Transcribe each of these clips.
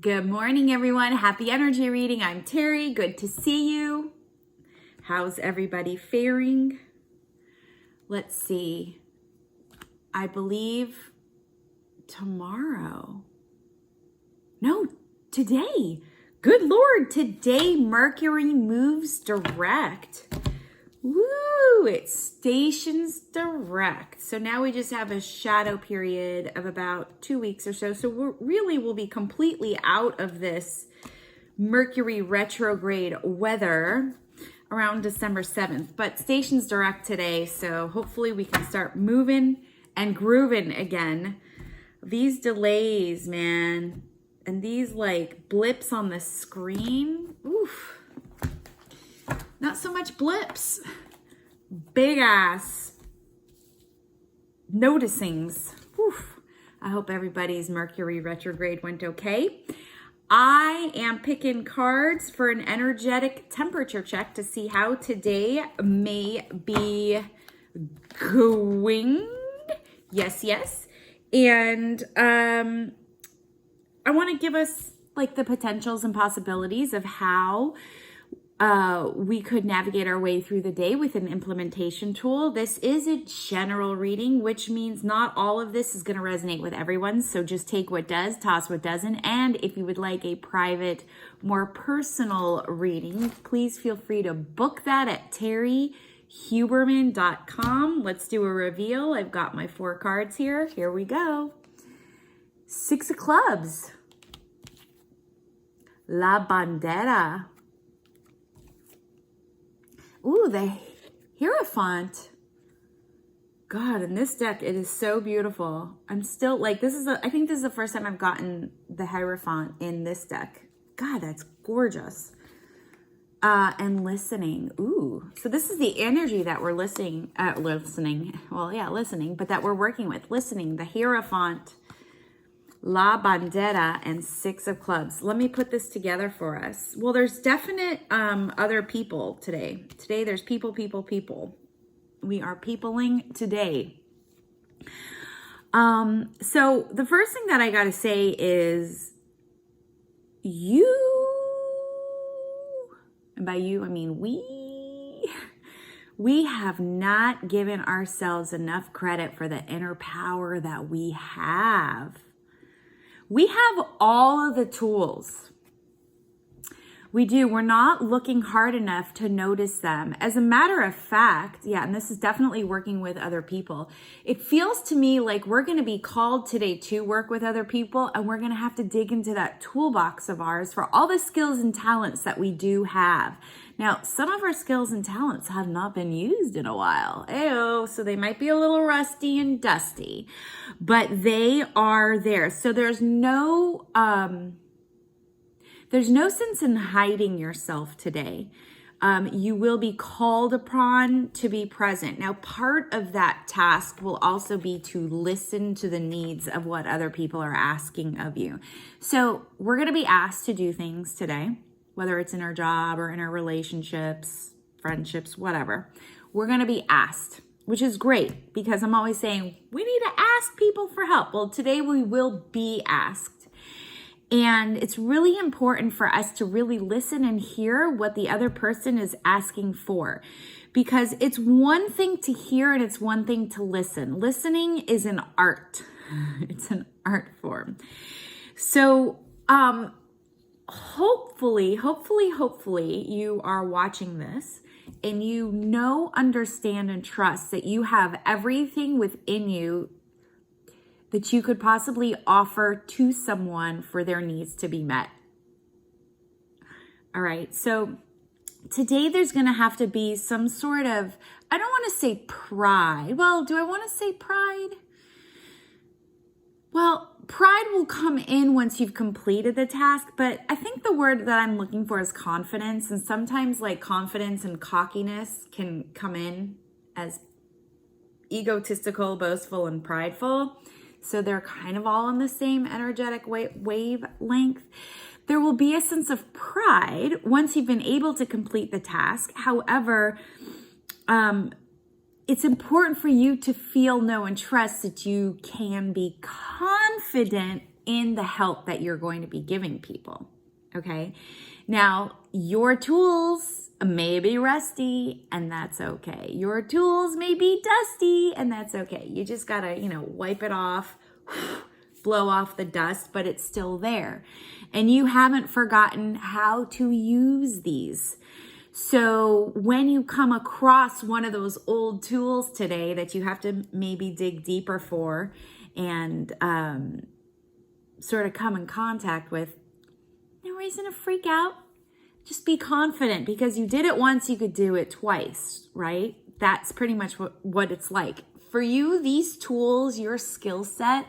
Good morning, everyone. Happy energy reading. I'm Terrie. Good to see you. How's everybody faring? Let's see. I believe tomorrow. No, today. Good Lord, today Mercury moves direct. Woo, it stations direct. So now we just have a shadow period of about 2 weeks or so. So we'll be completely out of this Mercury retrograde weather around December 7th. But stations direct today, so hopefully we can start moving and grooving again. These delays, man, and these like blips on the screen, oof. Not so much blips, big ass noticings. Oof. I hope everybody's Mercury retrograde went okay. I am picking cards for an energetic temperature check to see how today may be going. Yes. And I want to give us like the potentials and possibilities of how we could navigate our way through the day with an implementation tool. This is a general reading, which means not all of this is going to resonate with everyone. So just take what does, toss what doesn't. And if you would like a private, more personal reading, please feel free to book that at terriehuberman.com. Let's do a reveal. I've got my 4 cards here. Here we go. 6 of clubs. La Bandera. Ooh, the Hierophant. God, in this deck, it is so beautiful. I'm still like, I think this is the first time I've gotten the Hierophant in this deck. God, that's gorgeous. And listening. Ooh, so this is the energy that we're listening. Listening, but that we're working with. Listening, the Hierophant, La Bandera, and 6 of clubs. Let me put this together for us. Well, there's definite other people today. Today, there's people. We are peopling today. So the first thing that I got to say is you, and by you, I mean we have not given ourselves enough credit for the inner power that we have. We have all of the tools. We do. We're not looking hard enough to notice them. As a matter of fact, and this is definitely working with other people. It feels to me like we're going to be called today to work with other people, and we're going to have to dig into that toolbox of ours for all the skills and talents that we do have. Now, some of our skills and talents have not been used in a while. Ayo, so they might be a little rusty and dusty, but they are there. So there's no sense in hiding yourself today. You will be called upon to be present. Now, part of that task will also be to listen to the needs of what other people are asking of you. So we're going to be asked to do things today, whether it's in our job or in our relationships, friendships, whatever. We're going to be asked, which is great because I'm always saying we need to ask people for help. Well, today we will be asked. And it's really important for us to really listen and hear what the other person is asking for, because it's one thing to hear and it's one thing to listen. Listening is an art. It's an art form. So, hopefully you are watching this and you know, understand, and trust that you have everything within you that you could possibly offer to someone for their needs to be met. All right, so today there's gonna have to be some sort of, I don't wanna say pride. Well, do I wanna say pride? Well, pride will come in once you've completed the task, but I think the word that I'm looking for is confidence. And sometimes like confidence and cockiness can come in as egotistical, boastful, and prideful. So they're kind of all on the same energetic wavelength. There will be a sense of pride once you've been able to complete the task. However, it's important for you to feel, know, and trust that you can be confident in the help that you're going to be giving people. Okay. Now, your tools may be rusty, and that's okay. Your tools may be dusty, and that's okay. You just gotta, wipe it off, blow off the dust, but it's still there. And you haven't forgotten how to use these. So when you come across one of those old tools today that you have to maybe dig deeper for and sort of come in contact with, no reason to freak out. Just be confident, because you did it once, you could do it twice, right? That's pretty much what it's like. For you, these tools, your skill set,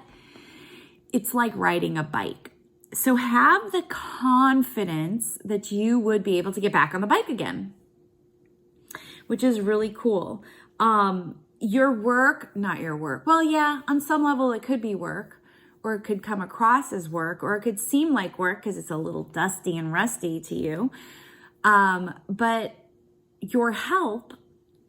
it's like riding a bike. So have the confidence that you would be able to get back on the bike again, which is really cool. Your work, not your work. Well, yeah, on some level it could be work, or it could come across as work, or it could seem like work because it's a little dusty and rusty to you. But your help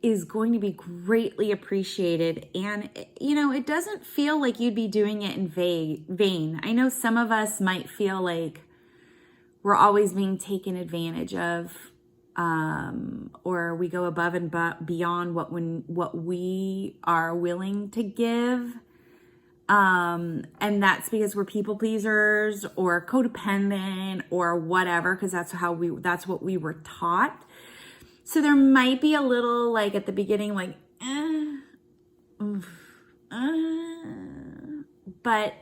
is going to be greatly appreciated. And, it doesn't feel like you'd be doing it in vain. I know some of us might feel like we're always being taken advantage of, or we go above and beyond what we are willing to give. And that's because we're people pleasers or codependent or whatever, because that's what we were taught. So there might be a little, like at the beginning, like, but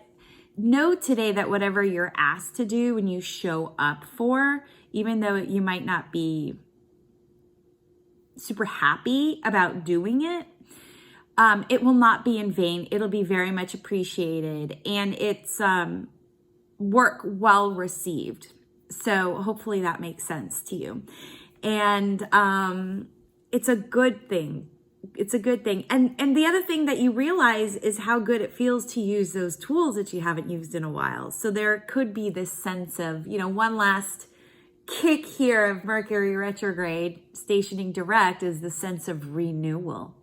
know today that whatever you're asked to do when you show up for, even though you might not be super happy about doing it, it will not be in vain. It'll be very much appreciated, and it's work well received. So hopefully that makes sense to you. And it's a good thing. It's a good thing. And the other thing that you realize is how good it feels to use those tools that you haven't used in a while. So there could be this sense of, one last kick here of Mercury retrograde stationing direct is the sense of renewal.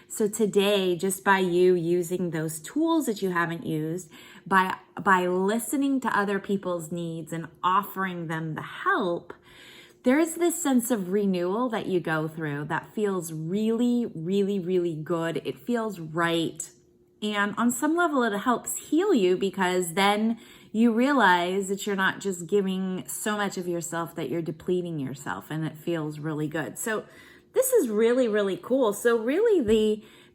So today, just by you using those tools that you haven't used, by listening to other people's needs and offering them the help, there's this sense of renewal that you go through that feels really, really, really good. It feels right. And on some level, it helps heal you, because then you realize that you're not just giving so much of yourself that you're depleting yourself, and it feels really good. So this is really, really cool. So really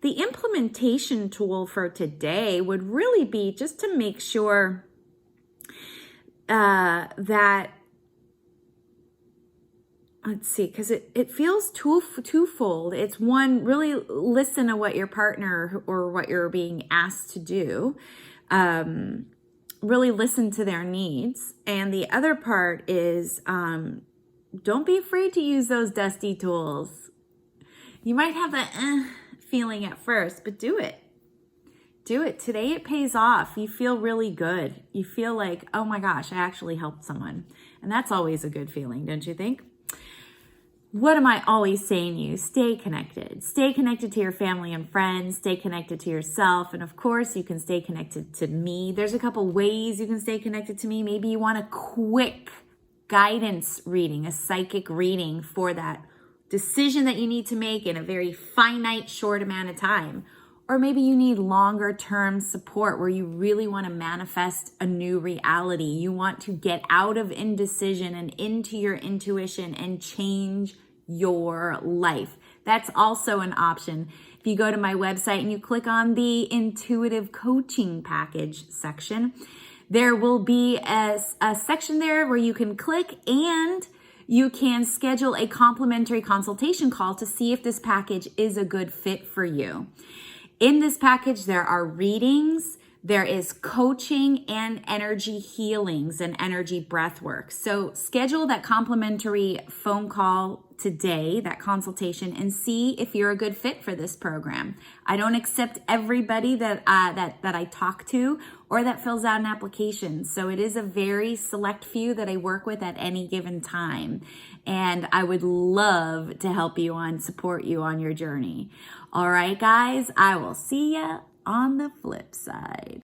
the implementation tool for today would really be just to make sure that, let's see, because it feels twofold. It's one, really listen to what your partner or what you're being asked to do. Really listen to their needs. And the other part is don't be afraid to use those dusty tools. You might have that feeling at first, but do it. Do it. Today it pays off. You feel really good. You feel like, oh my gosh, I actually helped someone. And that's always a good feeling, don't you think? What am I always saying to you? Stay connected. Stay connected to your family and friends. Stay connected to yourself. And of course, you can stay connected to me. There's a couple ways you can stay connected to me. Maybe you want a quick guidance reading, a psychic reading for that decision that you need to make in a very finite, short amount of time. Or maybe you need longer term support where you really want to manifest a new reality. You want to get out of indecision and into your intuition and change your life. That's also an option. If you go to my website and you click on the intuitive coaching package section, there will be a section there where you can click and you can schedule a complimentary consultation call to see if this package is a good fit for you. In this package, there are readings, there is coaching and energy healings and energy breath work. So schedule that complimentary phone call today, that consultation, and see if you're a good fit for this program. I don't accept everybody that I talk to or that fills out an application. So it is a very select few that I work with at any given time. And I would love to help you support you on your journey. All right, guys, I will see you on the flip side.